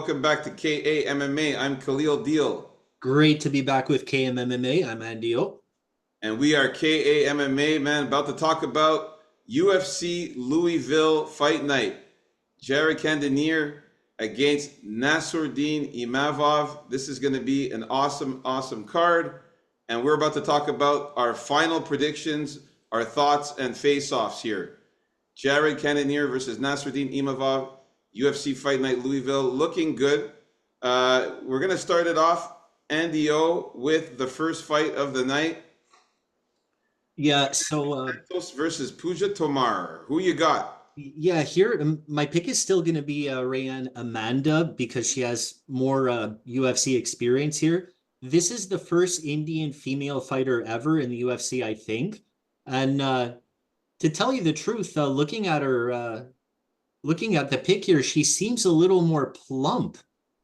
welcome back to KAMMA. I'm Khalil Deal, Great to be back with KMMMA. I'm Andio. and we are KAMMA, man, about to talk about UFC Louisville Fight Night. Jared Cannonier against Nassourdine Imavov. This is going to be an awesome card, and we're about to talk about our final predictions, our thoughts, and face-offs here. Jared Cannonier versus Nassourdine Imavov, UFC Fight Night Louisville, looking good. We're going to start it off, Andy O, with the first fight of the night. Yeah, so Santos versus Puja Tomar. Who you got? yeah, here my pick is still going to be Rayanne Amanda because she has more UFC experience here. This is the first Indian female fighter ever in the UFC, I think. And to tell you the truth, looking at the pick here, she seems a little more plump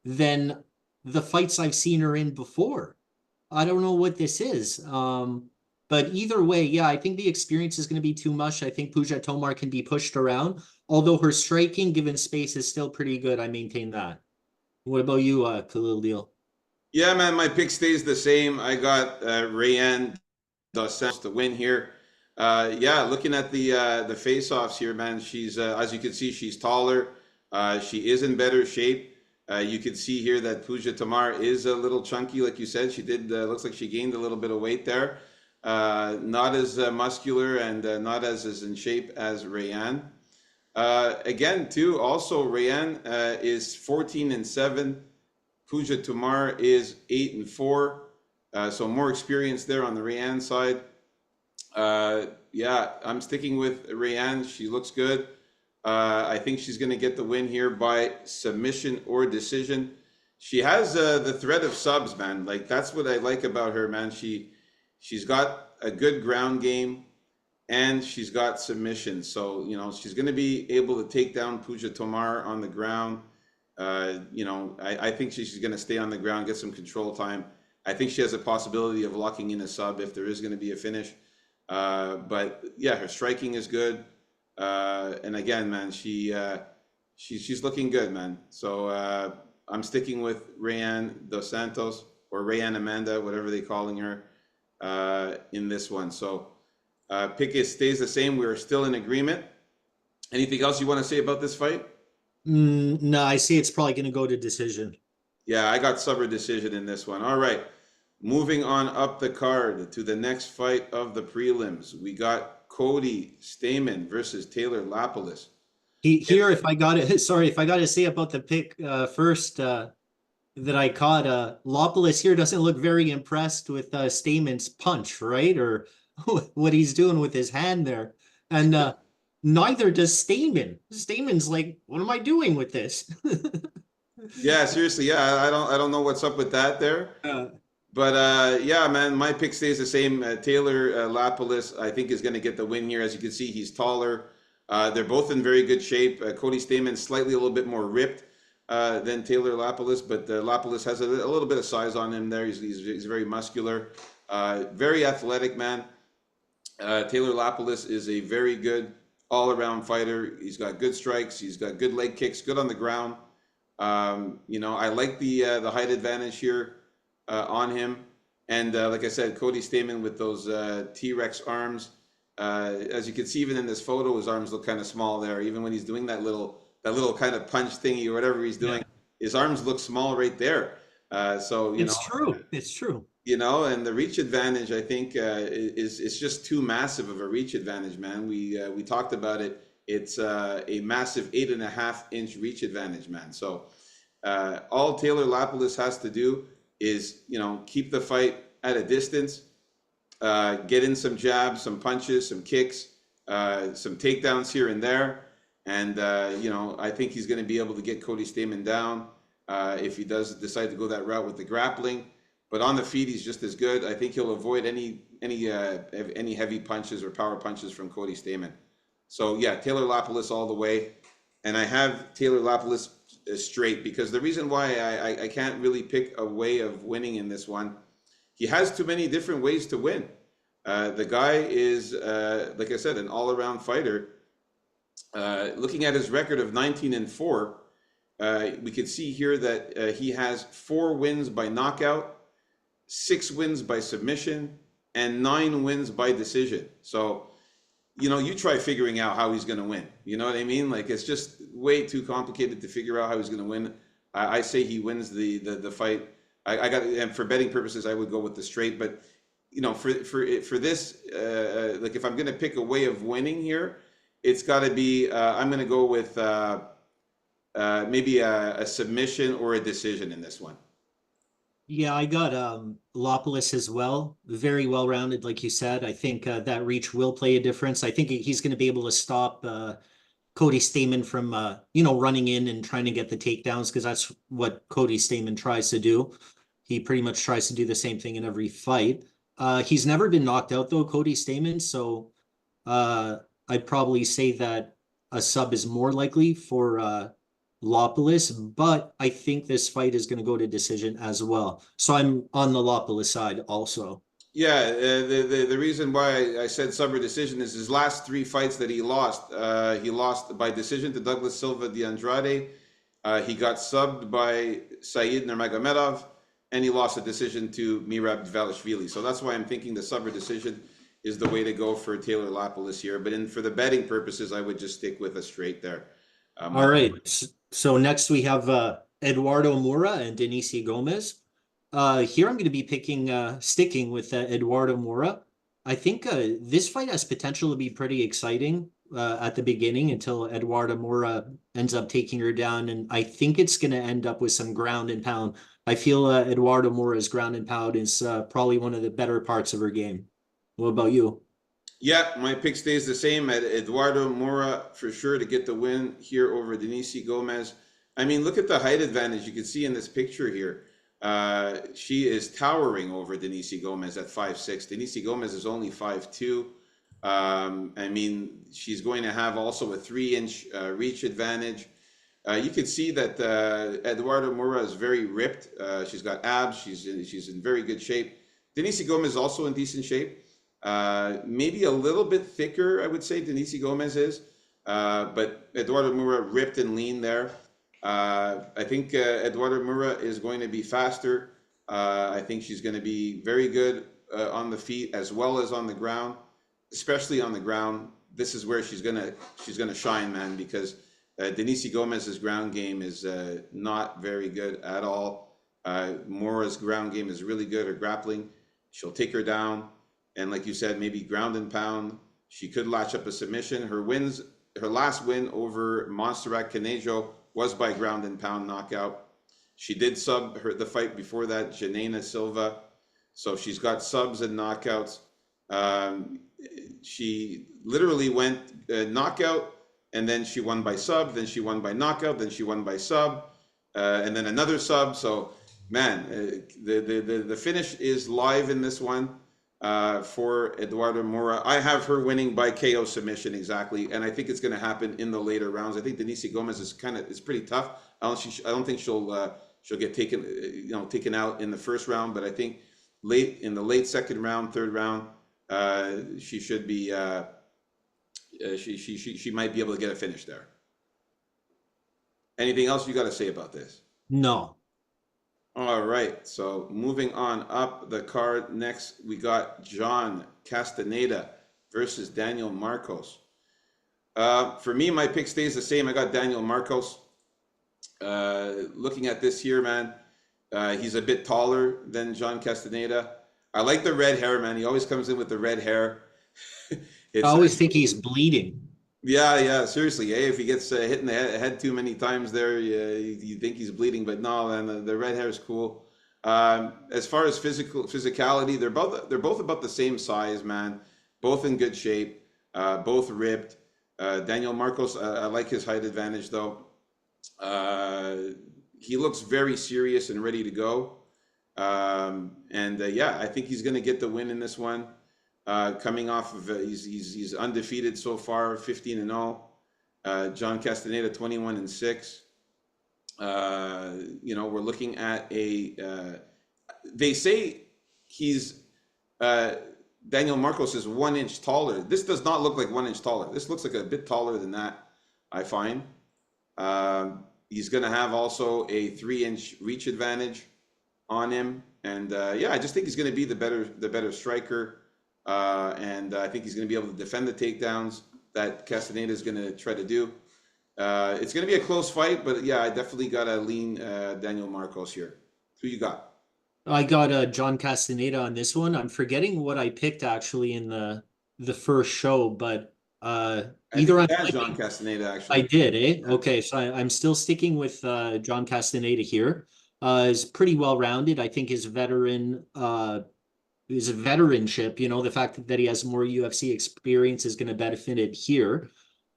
than the fights I've seen her in before. I don't know what this is. But either way, yeah, I think the experience is going to be too much. I think Puja Tomar can be pushed around, although her striking, given space, is still pretty good. I maintain that. What about you, Khalil Deal? Yeah, man, my pick stays the same. I got Rayanne Dos Santos to win here. Yeah, looking at the face-offs here, man, she's as you can see, she's taller. She is in better shape. You can see here that Puja Tomar is a little chunky, like you said. She did looks like she gained a little bit of weight there. Not as muscular and not as in shape as Rayanne. Again, too, also Rayanne is 14-7. Puja Tomar is 8-4. So more experience there on the Rayanne side. Yeah, I'm sticking with Rayanne. She looks good. I think she's going to get the win here by submission or decision. She has the threat of subs, man. Like that's what I like about her, man. She's got a good ground game and she's got submission. So, she's going to be able to take down Puja Tomar on the ground. I think she's going to stay on the ground, get some control time. I think she has a possibility of locking in a sub if there is going to be a finish. But yeah, her striking is good. And again, man, she's looking good, man. So I'm sticking with Rayanne Dos Santos or Rayanne Amanda, whatever they're calling her, in this one. So pick stays the same. We're still in agreement. Anything else you want to say about this fight? No, I see it's probably going to go to decision. Yeah, I got sub decision in this one. All right. Moving on up the card to the next fight of the prelims. We got Cody Stamann versus Taylor Lapilus. Here, if I got it, sorry, if I got to say about the pick first that I caught, Lopoulos here doesn't look very impressed with Stamann's punch, right? Or what he's doing with his hand there. And neither does Stamann. Stamann's like, what am I doing with this? Yeah, seriously. Yeah, I don't know what's up with that there. Uh, But yeah, man, my pick stays the same. Taylor Lapilus, I think, is going to get the win here. As you can see, he's taller. They're both in very good shape. Cody Stamann slightly a little bit more ripped than Taylor Lapilus, but Lapilus has a little bit of size on him there. He's very muscular, very athletic, man. Taylor Lapilus is a very good all-around fighter. He's got good strikes. He's got good leg kicks, good on the ground. I like the height advantage here on him. And like I said, Cody Stamann with those T-Rex arms. As you can see, even in this photo, his arms look kind of small there. Even when he's doing that little kind of punch thingy or whatever he's doing, his arms look small right there. So it's true. It's true. and the reach advantage, I think, is just too massive of a reach advantage, man. We talked about it. It's a massive 8.5-inch reach advantage, man. So all Taylor Lapilus has to do is, keep the fight at a distance, get in some jabs, some punches, some kicks, some takedowns here and there. And, I think he's going to be able to get Cody Stamann down if he does decide to go that route with the grappling. But on the feet, he's just as good. I think he'll avoid any heavy punches or power punches from Cody Stamann. So, yeah, Taylor Lapilus all the way. And I have Taylor Lapilus straight because the reason why I can't really pick a way of winning in this one, he has too many different ways to win. The guy is, like I said, an all-around fighter. Looking at his record of 19-4, We can see here that he has 4 wins by knockout, 6 wins by submission, and 9 wins by decision. So, you try figuring out how he's going to win. You know what I mean? Like, it's just way too complicated to figure out how he's going to win. I say he wins the fight. I got, and for betting purposes, I would go with the straight. But for this, like, if I'm going to pick a way of winning here, it's got to be. I'm going to go with maybe a submission or a decision in this one. Yeah, I got Lopoulos as well. Very well rounded, like you said. I think that reach will play a difference. I think he's going to be able to stop Cody Stamann from running in and trying to get the takedowns, because that's what Cody Stamann tries to do. He pretty much tries to do the same thing in every fight. He's never been knocked out though, Cody Stamann. So I'd probably say that a sub is more likely for Lopoulos, but I think this fight is going to go to decision as well. So I'm on the Lopoulos side also. Yeah, the reason why I said sub or decision is his last 3 fights that he lost. He lost by decision to Douglas Silva de Andrade. He got subbed by Said Nurmagomedov, and he lost a decision to Merab Dvalishvili. So that's why I'm thinking the sub or decision is the way to go for Taylor Lopoulos here. But for the betting purposes, I would just stick with a straight there. All right. So next we have Eduardo Moura and Denise Gomez. Here I'm going to be sticking with Eduardo Moura. I think this fight has potential to be pretty exciting at the beginning until Eduardo Moura ends up taking her down. And I think it's going to end up with some ground and pound. I feel Eduardo Moura's ground and pound is probably one of the better parts of her game. What about you? Yeah, my pick stays the same at Eduardo Moura for sure to get the win here over Denise Gomez. I mean, look at the height advantage you can see in this picture here. She is towering over Denise Gomez at 5'6". Denise Gomez is only 5'2". I mean, she's going to have also a 3-inch reach advantage. You can see that Eduardo Moura is very ripped. She's got abs. She's in very good shape. Denise Gomez is also in decent shape. Maybe a little bit thicker, I would say, Denise Gomez is. But Eduardo Moura ripped and lean there. I think Eduardo Moura is going to be faster. I think she's going to be very good on the feet as well as on the ground, especially on the ground. This is where she's gonna shine, man, because Denise Gomez's ground game is not very good at all. Mora's ground game is really good. Her grappling, she'll take her down, and like you said, maybe ground and pound. She could latch up a submission. Her last win over Montserrat Canejo was by ground and pound knockout. She did sub the fight before that, Janena Silva. So she's got subs and knockouts. She literally went knockout, and then she won by sub, then she won by knockout, then she won by sub, and then another sub. So, man, the finish is live in this one for Eduardo Moura. I have her winning by KO submission exactly, and I think it's going to happen in the later rounds. I think Denise Gomez is pretty tough. I don't think she'll get taken out in the first round, but I think in the late second round, third round, she should be she might be able to get a finish there. Anything else you got to say about this? No. All right, so moving on up the card, next we got John Castaneda versus Daniel Marcos. For me, my pick stays the same. I got Daniel Marcos. Looking at this here, man, he's a bit taller than John Castaneda. I like the red hair, man. He always comes in with the red hair. I always think he's bleeding. Yeah, seriously. Hey, if he gets hit in the head too many times there, you think he's bleeding, but no, man, the red hair is cool. As far as physicality, they're both about the same size, man. Both in good shape, both ripped. Daniel Marcos, I like his height advantage though. He looks very serious and ready to go. Yeah, I think he's going to get the win in this one. Coming off of he's undefeated so far, 15-0. John Castaneda 21-6. We're looking at they say he's Daniel Marcos is 1 inch taller. This does not look like 1 inch taller. This looks like a bit taller than that, I find. He's going to have also a 3-inch reach advantage on him, and yeah, I just think he's going to be the better striker, and I think he's going to be able to defend the takedowns that Castaneda is going to try to do. It's going to be a close fight, but yeah, I definitely got to lean Daniel Marcos here. Who you got? I got John Castaneda on this one. I'm forgetting what I picked actually in the first show, but I think either I'm you had John flipping. Castaneda I actually. did, eh? Yeah. Okay, so I'm still sticking with John Castaneda here. Is pretty well rounded. I think his veteranship, the fact that he has more UFC experience is going to benefit it here.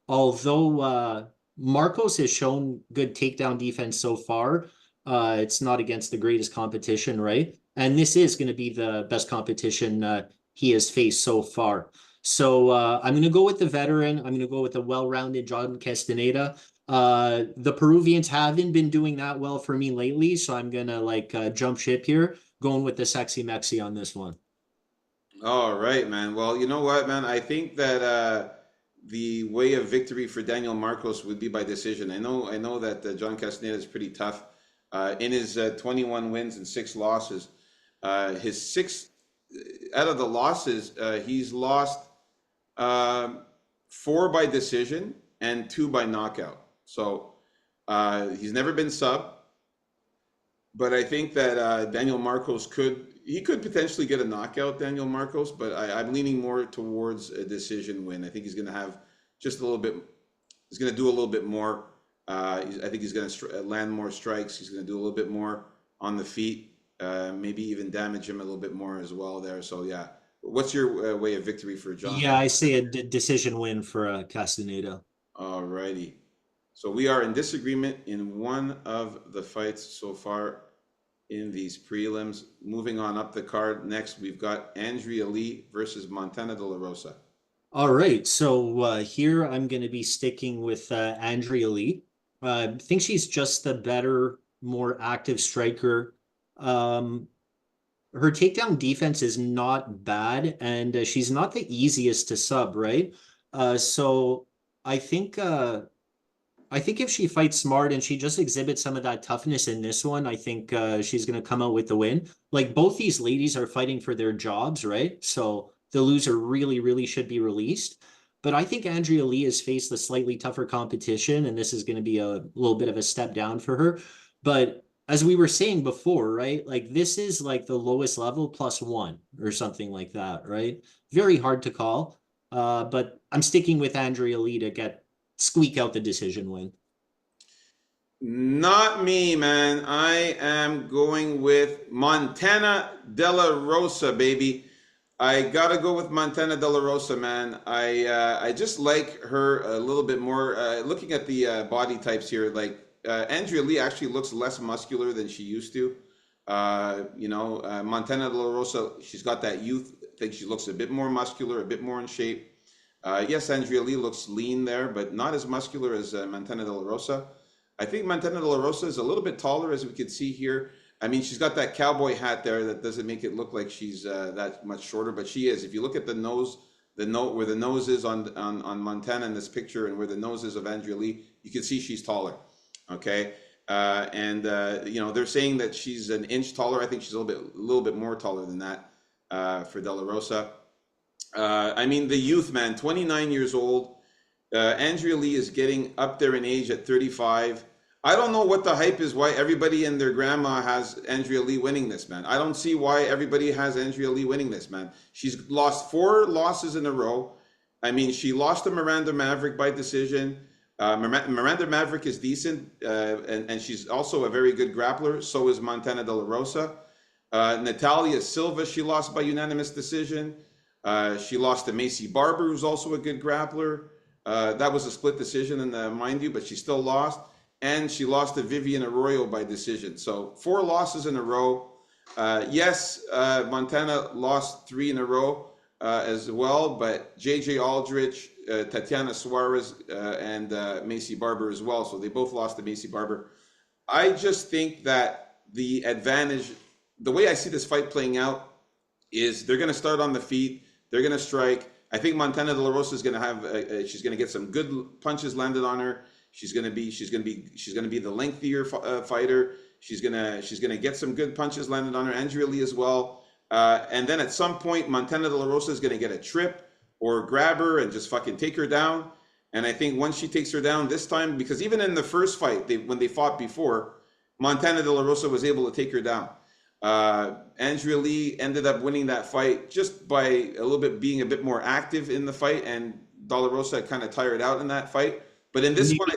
Although Marcos has shown good takedown defense so far, it's not against the greatest competition, right? And this is going to be the best competition he has faced so far. So I'm going to go with the veteran. I'm going to go with the well-rounded John Castaneda. The Peruvians haven't been doing that well for me lately, so I'm going to jump ship here, going with the sexy Mexi on this one. All right, man. Well, you know what, man? I think that the way of victory for Daniel Marcos would be by decision. I know that John Castaneda is pretty tough. In his 21 wins and 6 losses, his six out of the losses, he's lost um, 4 by decision and 2 by knockout. So he's never been sub, but I think that Daniel Marcos could potentially get a knockout, Daniel Marcos, but I'm leaning more towards a decision win. I think he's going to have just a little bit. He's going to do a little bit more. I think he's going to land more strikes. He's going to do a little bit more on the feet. Maybe even damage him a little bit more as well there. So yeah, what's your way of victory for John? Yeah, I say a decision win for Castaneda. Alrighty. So we are in disagreement in one of the fights so far in these prelims. Moving on up the card, next we've got Andrea Lee versus Montana De La Rosa. All right, so here I'm going to be sticking with Andrea Lee. I think she's just the better, more active striker. Um, Her takedown defense is not bad, and she's not the easiest to sub, right? So I think I think if she fights smart and she just exhibits some of that toughness in this one, I think she's going to come out with the win. Like both these ladies are fighting for their jobs, right? So the loser really, really should be released. But I think Andrea Lee has faced a slightly tougher competition, and this is going to be a little bit of a step down for her. But as we were saying before, right? Like this is like the lowest level +1 or something like that, right? Very hard to call. But I'm sticking with Andrea Lee to get squeak out the decision win. Not me, man. I am going with Montana De La Rosa, baby. I gotta go with Montana De La Rosa, man. I just like her a little bit more. Looking at the body types here, like Andrea Lee actually looks less muscular than she used to. Montana De La Rosa, she's got that youth. I think she looks a bit more muscular, a bit more in shape. Yes, Andrea Lee looks lean there, but not as muscular as Montana De La Rosa. I think Montana De La Rosa is a little bit taller, as we can see here. I mean, she's got that cowboy hat there that doesn't make it look like she's that much shorter, but she is. If you look at the nose, the note where the nose is on Montana in this picture, and where the nose is of Andrea Lee, you can see she's taller. Okay, they're saying that she's an inch taller. I think she's a little bit more taller than that for De La Rosa. I mean, the youth, man, 29 years old. Andrea Lee is getting up there in age at 35. I don't know what the hype is, why everybody and their grandma has Andrea Lee winning this, man. I don't see why everybody has Andrea Lee winning this, man. She's lost 4 losses in a row. I mean, she lost to Miranda Maverick by decision. Miranda Maverick is decent, and she's also a very good grappler. So is Montana De La Rosa. Natalia Silva, she lost by unanimous decision. She lost to Macy Barber, who's also a good grappler. That was a split decision, mind you, but she still lost. And she lost to Vivian Arroyo by decision. So 4 losses in a row. Yes, Montana lost 3 in a row as well, but JJ Aldrich, Tatiana Suarez, and Macy Barber as well. So they both lost to Macy Barber. I just think that the advantage, the way I see this fight playing out, is they're going to start on the feet. They're going to strike. I think Montana De La Rosa is going to have, she's going to get some good punches landed on her. She's gonna be the lengthier fighter. She's gonna get some good punches landed on her. Andrea Lee as well. And then at some point, Montana De La Rosa is gonna get a trip or grab her and just fucking take her down. And I think once she takes her down this time, because even in the first fight, when they fought before, Montana De La Rosa was able to take her down. Andrea Lee ended up winning that fight just by a little bit being a bit more active in the fight, and De La Rosa kind of tired out in that fight. But in this one,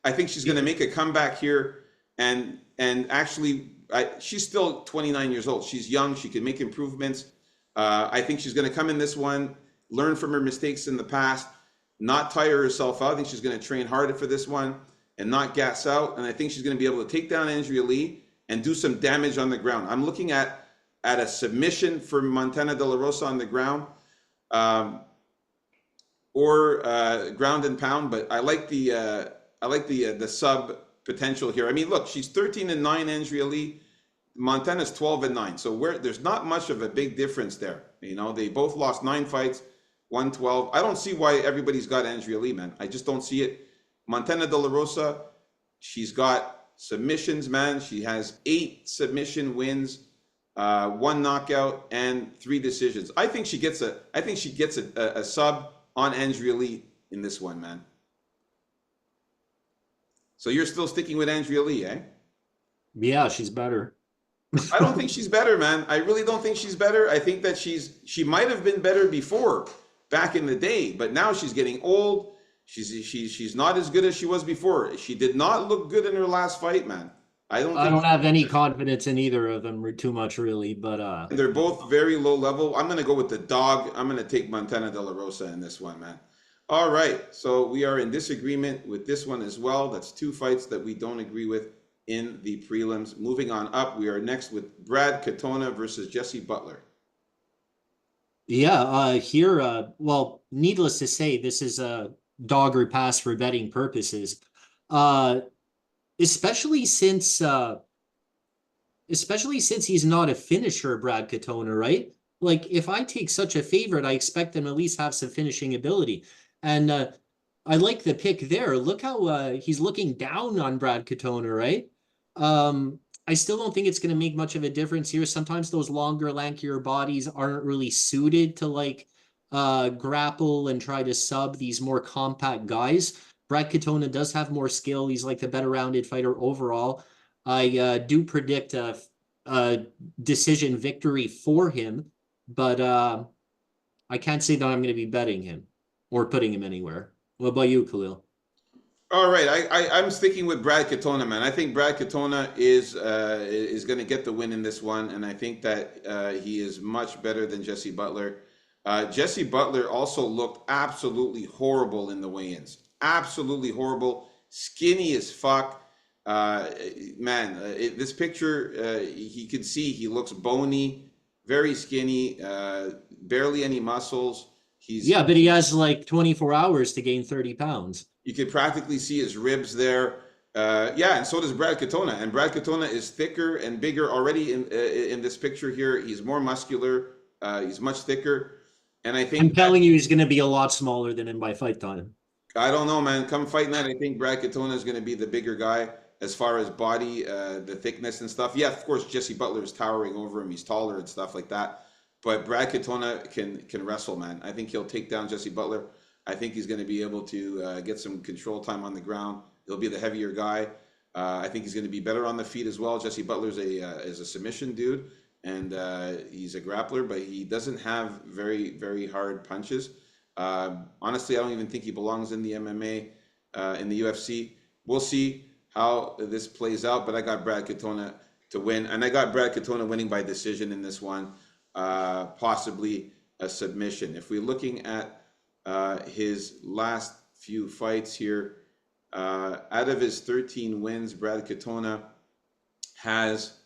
I think she's going to make a comeback here, and actually, she's still 29 years old. She's young. She can make improvements. I think she's going to come in this one, learn from her mistakes in the past, not tire herself out. I think she's going to train harder for this one and not gas out. And I think she's going to be able to take down Andrea Lee and do some damage on the ground. I'm looking at a submission for Montana De La Rosa on the ground, or ground and pound. But I like the sub potential here. I mean, look, she's 13-9, Andrea Lee. Montana's 12-9. So there's not much of a big difference there. You know, they both lost 9 fights, 1-12. I don't see why everybody's got Andrea Lee, man. I just don't see it. Montana De La Rosa, she's got submissions, man. She has 8 submission wins, 1 knockout, and 3 decisions. I think she gets a sub on Andrea Lee in this one, man. So you're still sticking with Andrea Lee, eh? Yeah, she's better. I don't think she's better, man. I really don't think she's better. I think that she might have been better before, back in the day, but now she's getting old. She's not as good as she was before. She did not look good in her last fight, man. I don't have any confidence in either of them too much, really, but they're both very low level. I'm gonna go with the dog. I'm gonna take Montana De La Rosa in this one, man. All right, so we are in disagreement with this one as well. That's 2 fights that we don't agree with in the prelims. Moving on up, we are next with Brad Katona versus Jesse Butler. yeah, well, needless to say, this is a dog or pass for betting purposes. Especially since he's not a finisher, Brad Katona, right? Like, if I take such a favorite, I expect him to at least have some finishing ability. And I like the pick there. Look how he's looking down on Brad Katona, right? I still don't think it's going to make much of a difference here. Sometimes those longer, lankier bodies aren't really suited to like grapple and try to sub these more compact guys. Brad Katona does have more skill. He's like the better rounded fighter overall. I do predict a decision victory for him, but I can't say that I'm going to be betting him or putting him anywhere. What about you, Khalil? All right, I'm sticking with Brad Katona, man. I think Brad Katona is going to get the win in this one, and I think that he is much better than Jesse Butler. Jesse Butler also looked absolutely horrible in the weigh-ins. Absolutely horrible, skinny as fuck. This picture, he could see he looks bony, very skinny, barely any muscles. But he has like 24 hours to gain 30 pounds. You could practically see his ribs there. And so does Brad Katona. And Brad Katona is thicker and bigger already in this picture here. He's more muscular. He's much thicker. And I think I'm telling you, he's going to be a lot smaller than him by fight time. I don't know, man. Come fight night, I think Brad Katona is going to be the bigger guy as far as body, the thickness and stuff. Yeah, of course, Jesse Butler is towering over him. He's taller and stuff like that. But Brad Katona can wrestle, man. I think he'll take down Jesse Butler. I think he's going to be able to get some control time on the ground. He'll be the heavier guy. I think he's going to be better on the feet as well. Jesse Butler's is a submission dude, and he's a grappler, but he doesn't have very, very hard punches. Honestly, I don't even think he belongs in the MMA, in the UFC. We'll see how this plays out, but I got Brad Katona to win, and I got Brad Katona winning by decision in this one, possibly a submission. If we're looking at his last few fights here, out of his 13 wins, Brad Katona has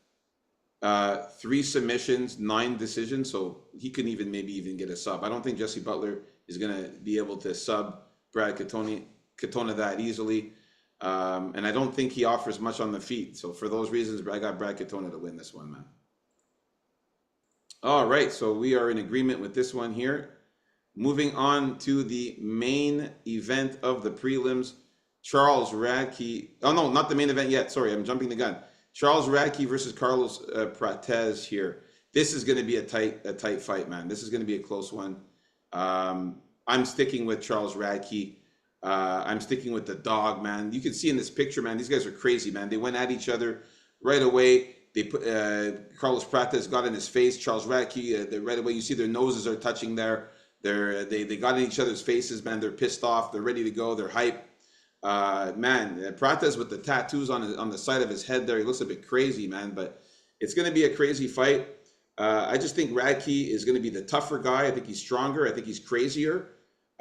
3 submissions, 9 decisions, so he couldn't even maybe even get a sub. I don't think Jesse Butler is going to be able to sub Brad Katona that easily. And I don't think he offers much on the feet. So for those reasons, I got Brad Katona to win this one, man. All right, so we are in agreement with this one here. Moving on to the main event of the prelims. Charles Radke. Oh no, not the main event yet. Sorry, I'm jumping the gun. Charles Radke versus Carlos Prates here. This is going to be a tight fight, man. This is going to be a close one. I'm sticking with Charles Radke. I'm sticking with the dog, man. You can see in this picture, man. These guys are crazy, man. They went at each other right away. They put Carlos Prates got in his face. Charles Radke, right away. You see their noses are touching there. They got in each other's faces, man. They're pissed off. They're ready to go. They're hype. Man, Prates with the tattoos on the side of his head there. He looks a bit crazy, man. But it's going to be a crazy fight. I just think Radke is going to be the tougher guy. I think he's stronger. I think he's crazier.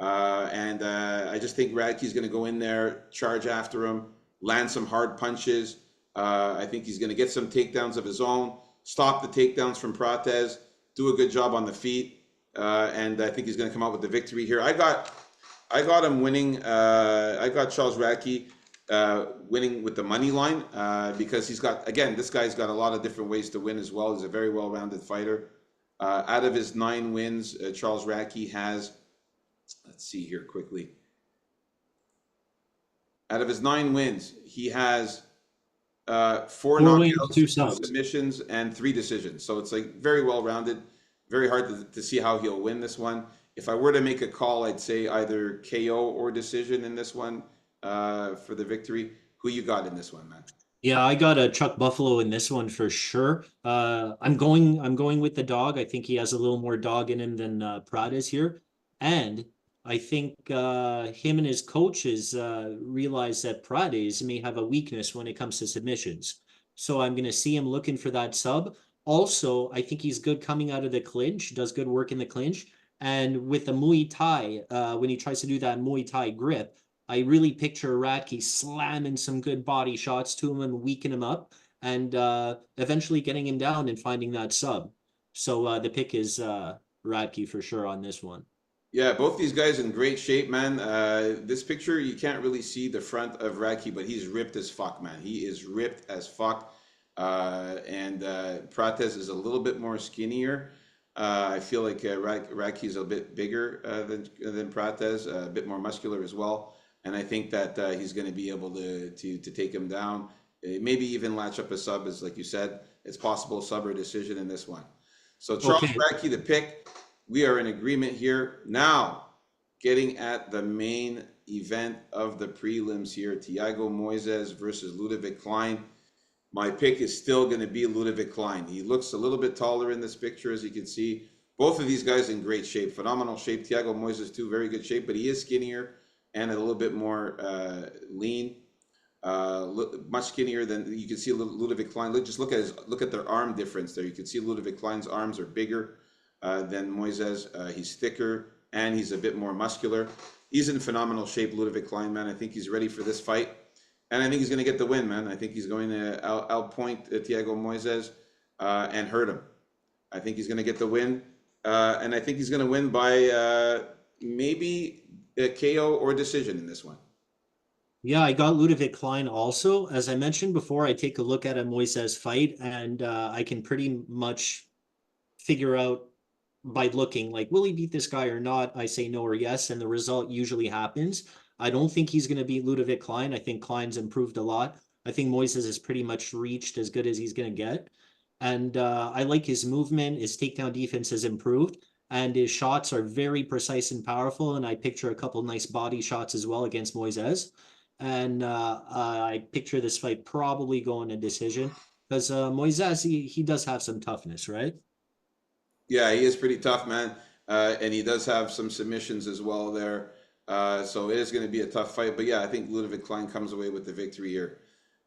I just think Radke's going to go in there, charge after him, land some hard punches. I think he's going to get some takedowns of his own, stop the takedowns from Prates, do a good job on the feet, and I think he's going to come out with the victory here. I got him winning. I got Charles Radke winning with the money line because he's got, again, this guy's got a lot of different ways to win as well. He's a very well-rounded fighter. Out of his 9 wins, Charles Radke has, let's see here quickly. Out of his 9 wins, he has 4 knockouts, 2 submissions, and 3 decisions. So it's like very well-rounded. Very hard to see how he'll win this one. If I were to make a call, I'd say either KO or decision in this one for the victory. Who you got in this one, man? Yeah, I got a Chuck Buffalo in this one for sure. I'm going with the dog. I think he has a little more dog in him than Prates here, and I think him and his coaches realize that Prates may have a weakness when it comes to submissions. So I'm going to see him looking for that sub. Also, I think he's good coming out of the clinch, does good work in the clinch, and with the Muay Thai, when he tries to do that Muay Thai grip. I really picture Radke slamming some good body shots to him and weaken him up and eventually getting him down and finding that sub. So the pick is Radke for sure on this one. Yeah, both these guys in great shape, man. This picture, you can't really see the front of Radke, but he's ripped as fuck, man. He is ripped as fuck. Prates is a little bit more skinnier. I feel like Radke is a bit bigger than Prates, a bit more muscular as well. And I think that he's going to be able to take him down. Maybe even latch up a sub, as like you said. It's possible sub or decision in this one. So Charles Radke, the pick. We are in agreement here. Now, getting at the main event of the prelims here, Thiago Moises versus Ludovic Klein. My pick is still going to be Ludovic Klein. He looks a little bit taller in this picture, as you can see. Both of these guys in great shape, phenomenal shape. Thiago Moises too, very good shape, but he is skinnier and a little bit more lean, much skinnier than you can see Ludovic Klein. Just look at their arm difference there. You can see Ludovic Klein's arms are bigger than Moises. He's thicker and he's a bit more muscular. He's in phenomenal shape, Ludovic Klein, man. I think he's ready for this fight, and I think he's going to get the win, man. I think he's going to outpoint Thiago Moises and hurt him. I think he's going to get the win, and I think he's going to win by maybe a KO or decision in this one. Yeah, I got Ludovic Klein also. As I mentioned before, I take a look at a Moises fight and I can pretty much figure out by looking like, will he beat this guy or not? I say no or yes, and the result usually happens. I don't think he's going to beat Ludovic Klein. I think Klein's improved a lot. I think Moises has pretty much reached as good as he's going to get. And I like his movement. His takedown defense has improved. And his shots are very precise and powerful. And I picture a couple nice body shots as well against Moises. And I picture this fight probably going a decision because Moises, he does have some toughness, right? Yeah, he is pretty tough, man. And he does have some submissions as well there. So it is going to be a tough fight. But yeah, I think Ludovic Klein comes away with the victory here.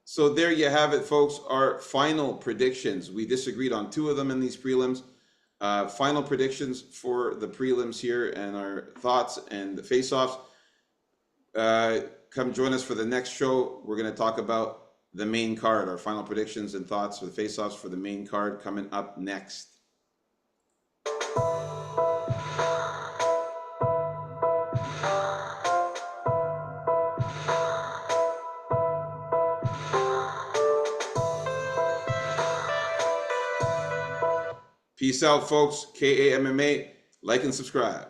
So there you have it, folks. Our final predictions. We disagreed on 2 of them in these prelims. Final predictions for the prelims here and our thoughts and the face-offs. Come join us for the next show. We're going to talk about the main card, our final predictions and thoughts for the face-offs for the main card coming up next. Peace out, folks. KAMMA. Like and subscribe.